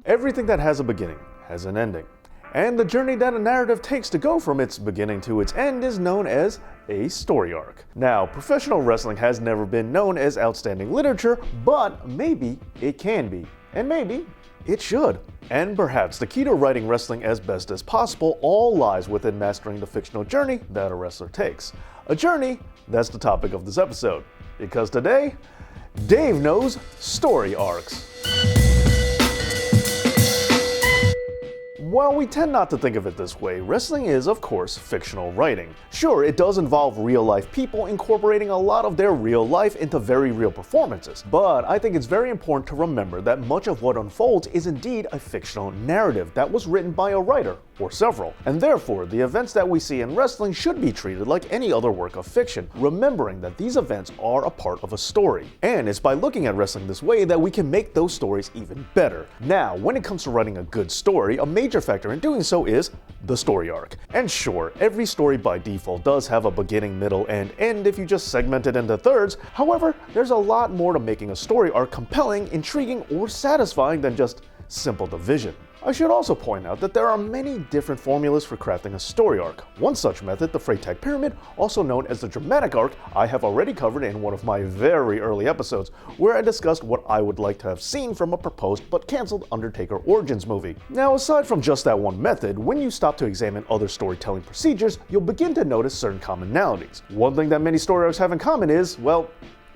Everything that has a beginning has an ending. And the journey that a narrative takes to go from its beginning to its end is known as a story arc. Now, professional wrestling has never been known as outstanding literature, but maybe it can be. And maybe it should. And perhaps the key to writing wrestling as best as possible all lies within mastering the fictional journey that a wrestler takes. A journey that's the topic of this episode. Because today, Dave knows story arcs. While we tend not to think of it this way, wrestling is, of course, fictional writing. Sure, it does involve real-life people incorporating a lot of their real life into very real performances, but I think it's very important to remember that much of what unfolds is indeed a fictional narrative that was written by a writer, or several, and therefore the events that we see in wrestling should be treated like any other work of fiction, remembering that these events are a part of a story. And it's by looking at wrestling this way that we can make those stories even better. Now, when it comes to writing a good story, a major factor in doing so is the story arc. And sure, every story by default does have a beginning, middle, and end if you just segment it into thirds. However, there's a lot more to making a story arc compelling, intriguing, or satisfying than just simple division. I should also point out that there are many different formulas for crafting a story arc. One such method, the Freytag Pyramid, also known as the dramatic arc, I have already covered in one of my very early episodes, where I discussed what I would like to have seen from a proposed but cancelled Undertaker Origins movie. Now, aside from just that one method, when you stop to examine other storytelling procedures, you'll begin to notice certain commonalities. One thing that many story arcs have in common is, well,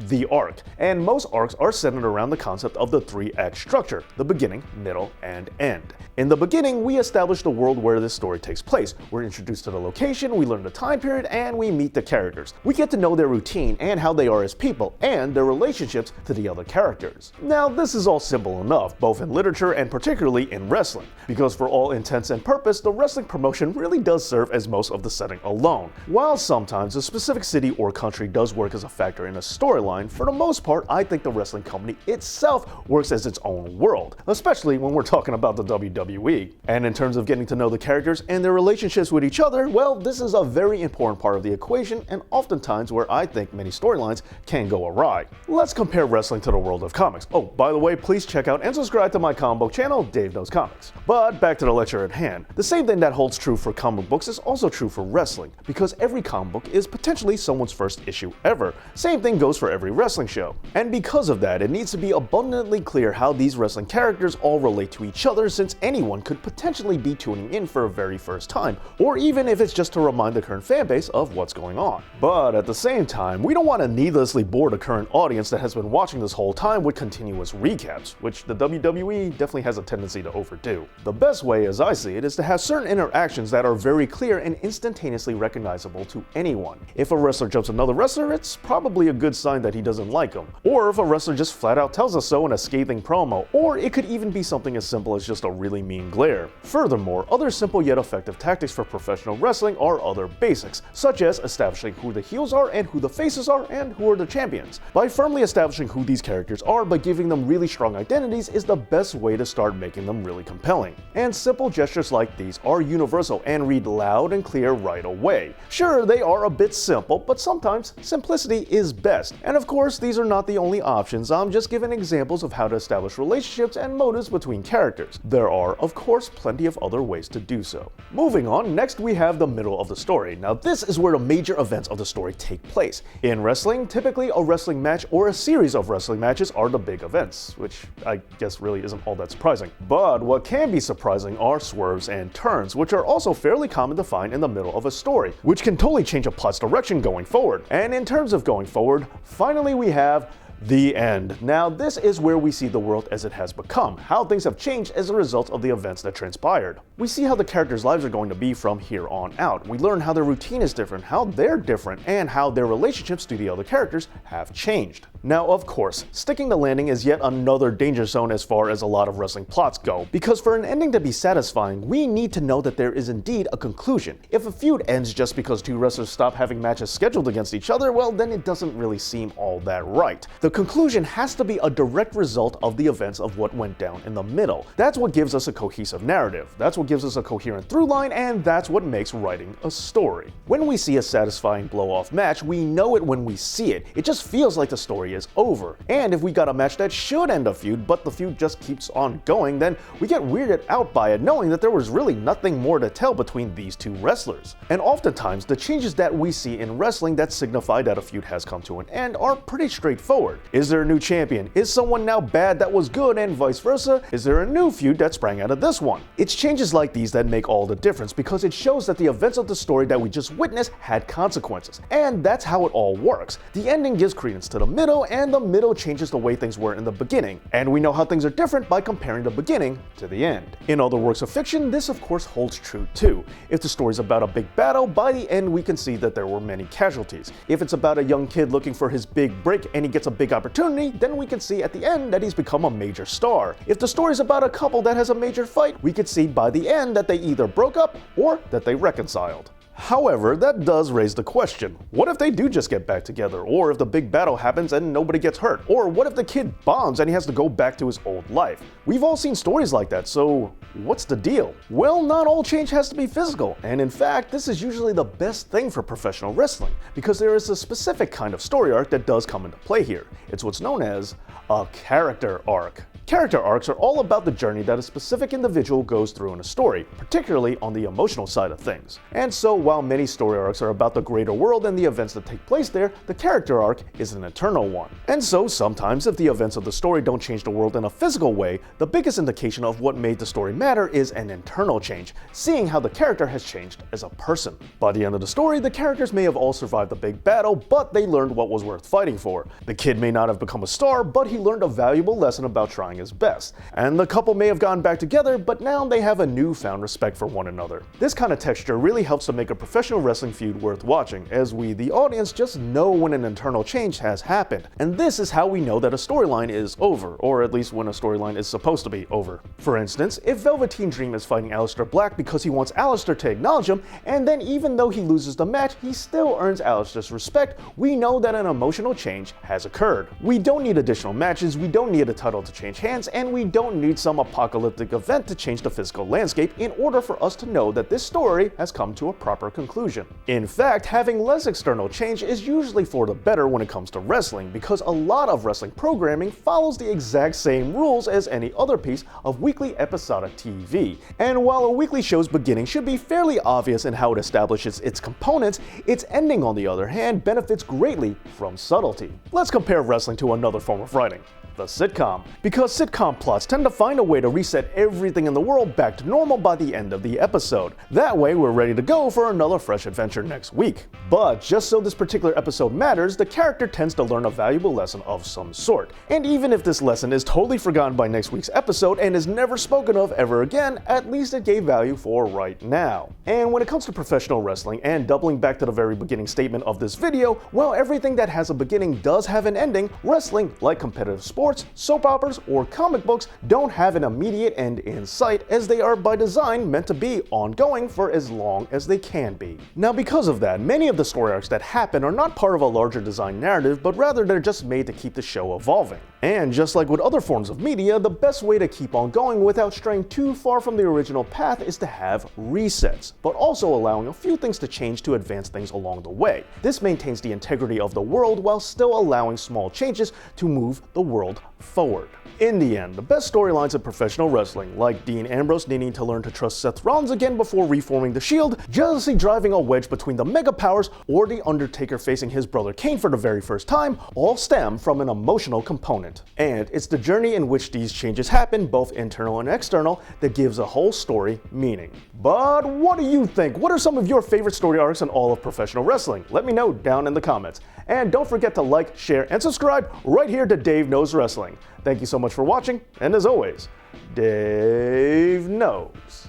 the arc. And most arcs are centered around the concept of the 3-act structure, the beginning, middle, and end. In the beginning, we establish the world where this story takes place. We're introduced to the location, we learn the time period, and we meet the characters. We get to know their routine and how they are as people, and their relationships to the other characters. Now, this is all simple enough, both in literature and particularly in wrestling, because for all intents and purpose, the wrestling promotion really does serve as most of the setting alone. While sometimes a specific city or country does work as a factor in a storyline, for the most part, I think the wrestling company itself works as its own world, especially when we're talking about the WWE. And in terms of getting to know the characters and their relationships with each other, well, this is a very important part of the equation and oftentimes where I think many storylines can go awry. Let's compare wrestling to the world of comics. Oh, by the way, please check out and subscribe to my comic book channel, Dave Knows Comics. But back to the lecture at hand. The same thing that holds true for comic books is also true for wrestling, because every comic book is potentially someone's first issue ever. Same thing goes for every wrestling show. And because of that, it needs to be abundantly clear how these wrestling characters all relate to each other, since anyone could potentially be tuning in for a very first time, or even if it's just to remind the current fanbase of what's going on. But at the same time, we don't want to needlessly bore the current audience that has been watching this whole time with continuous recaps, which the WWE definitely has a tendency to overdo. The best way, as I see it, is to have certain interactions that are very clear and instantaneously recognizable to anyone. If a wrestler jumps another wrestler, it's probably a good sign that he doesn't like him. Or if a wrestler just flat out tells us so in a scathing promo, or it could even be something as simple as just a really mean glare. Furthermore, other simple yet effective tactics for professional wrestling are other basics, such as establishing who the heels are and who the faces are and who are the champions. By firmly establishing who these characters are by giving them really strong identities is the best way to start making them really compelling. And simple gestures like these are universal and read loud and clear right away. Sure, they are a bit simple, but sometimes simplicity is best. And of course, these are not the only options. I'm just giving examples of how to establish relationships and motives between characters. There are, of course, plenty of other ways to do so. Moving on, next we have the middle of the story. Now this is where the major events of the story take place. In wrestling, typically a wrestling match or a series of wrestling matches are the big events, which I guess really isn't all that surprising. But what can be surprising are swerves and turns, which are also fairly common to find in the middle of a story, which can totally change a plot's direction going forward. And in terms of going forward, finally we have the end. Now, this is where we see the world as it has become, how things have changed as a result of the events that transpired. We see how the characters' lives are going to be from here on out. We learn how their routine is different, how they're different, and how their relationships to the other characters have changed. Now, of course, sticking the landing is yet another danger zone as far as a lot of wrestling plots go, because for an ending to be satisfying, we need to know that there is indeed a conclusion. If a feud ends just because two wrestlers stop having matches scheduled against each other, well, then it doesn't really seem all that right. The conclusion has to be a direct result of the events of what went down in the middle. That's what gives us a cohesive narrative, that's what gives us a coherent through line, and that's what makes writing a story. When we see a satisfying blow-off match, we know it when we see it. It just feels like the story story is over. And if we got a match that should end a feud, but the feud just keeps on going, then we get weirded out by it, knowing that there was really nothing more to tell between these two wrestlers. And oftentimes, the changes that we see in wrestling that signify that a feud has come to an end are pretty straightforward. Is there a new champion? Is someone now bad that was good, and vice versa? Is there a new feud that sprang out of this one? It's changes like these that make all the difference, because it shows that the events of the story that we just witnessed had consequences. And that's how it all works. The ending gives credence to the middle, and the middle changes the way things were in the beginning. And we know how things are different by comparing the beginning to the end. In other works of fiction, this of course holds true too. If the story's about a big battle, by the end we can see that there were many casualties. If it's about a young kid looking for his big break and he gets a big opportunity, then we can see at the end that he's become a major star. If the story's about a couple that has a major fight, we could see by the end that they either broke up or that they reconciled. However, that does raise the question, what if they do just get back together? Or if the big battle happens and nobody gets hurt? Or what if the kid bombs and he has to go back to his old life? We've all seen stories like that, so what's the deal? Well, not all change has to be physical, and in fact, this is usually the best thing for professional wrestling, because there is a specific kind of story arc that does come into play here. It's what's known as a character arc. Character arcs are all about the journey that a specific individual goes through in a story, particularly on the emotional side of things. And so while many story arcs are about the greater world and the events that take place there, the character arc is an internal one. And so sometimes if the events of the story don't change the world in a physical way, the biggest indication of what made the story matter is an internal change, seeing how the character has changed as a person. By the end of the story, the characters may have all survived the big battle, but they learned what was worth fighting for. The kid may not have become a star, but he learned a valuable lesson about trying his best. And the couple may have gone back together, but now they have a newfound respect for one another. This kind of texture really helps to make a professional wrestling feud worth watching, as we, the audience, just know when an internal change has happened. And this is how we know that a storyline is over, or at least when a storyline is supposed to be over. For instance, if Velveteen Dream is fighting Aleister Black because he wants Aleister to acknowledge him, and then even though he loses the match, he still earns Aleister's respect, we know that an emotional change has occurred. We don't need additional matches, we don't need a title to change hands, and we don't need some apocalyptic event to change the physical landscape in order for us to know that this story has come to a proper conclusion. In fact, having less external change is usually for the better when it comes to wrestling, because a lot of wrestling programming follows the exact same rules as any other piece of weekly episodic TV. And while a weekly show's beginning should be fairly obvious in how it establishes its components, its ending, on the other hand, benefits greatly from subtlety. Let's compare wrestling to another form of writing, the sitcom. Because sitcom plots tend to find a way to reset everything in the world back to normal by the end of the episode. That way we're ready to go for another fresh adventure next week. But just so this particular episode matters, the character tends to learn a valuable lesson of some sort. And even if this lesson is totally forgotten by next week's episode and is never spoken of ever again, at least it gave value for right now. And when it comes to professional wrestling, and doubling back to the very beginning statement of this video, while everything that has a beginning does have an ending, wrestling, like competitive sports, soap operas, or comic books, don't have an immediate end in sight, as they are by design meant to be ongoing for as long as they can be. Now, because of that, many of the story arcs that happen are not part of a larger design narrative, but rather they're just made to keep the show evolving. And just like with other forms of media, the best way to keep on going without straying too far from the original path is to have resets, but also allowing a few things to change to advance things along the way. This maintains the integrity of the world while still allowing small changes to move the world forward. In the end, the best storylines in professional wrestling, like Dean Ambrose needing to learn to trust Seth Rollins again before reforming the Shield, jealousy driving a wedge between the Mega Powers, or The Undertaker facing his brother Kane for the very first time, all stem from an emotional component. And it's the journey in which these changes happen, both internal and external, that gives a whole story meaning. But what do you think? What are some of your favorite story arcs in all of professional wrestling? Let me know down in the comments. And don't forget to like, share, and subscribe right here to Dave Knows Wrestling. Thank you so much for watching, and as always, Dave knows.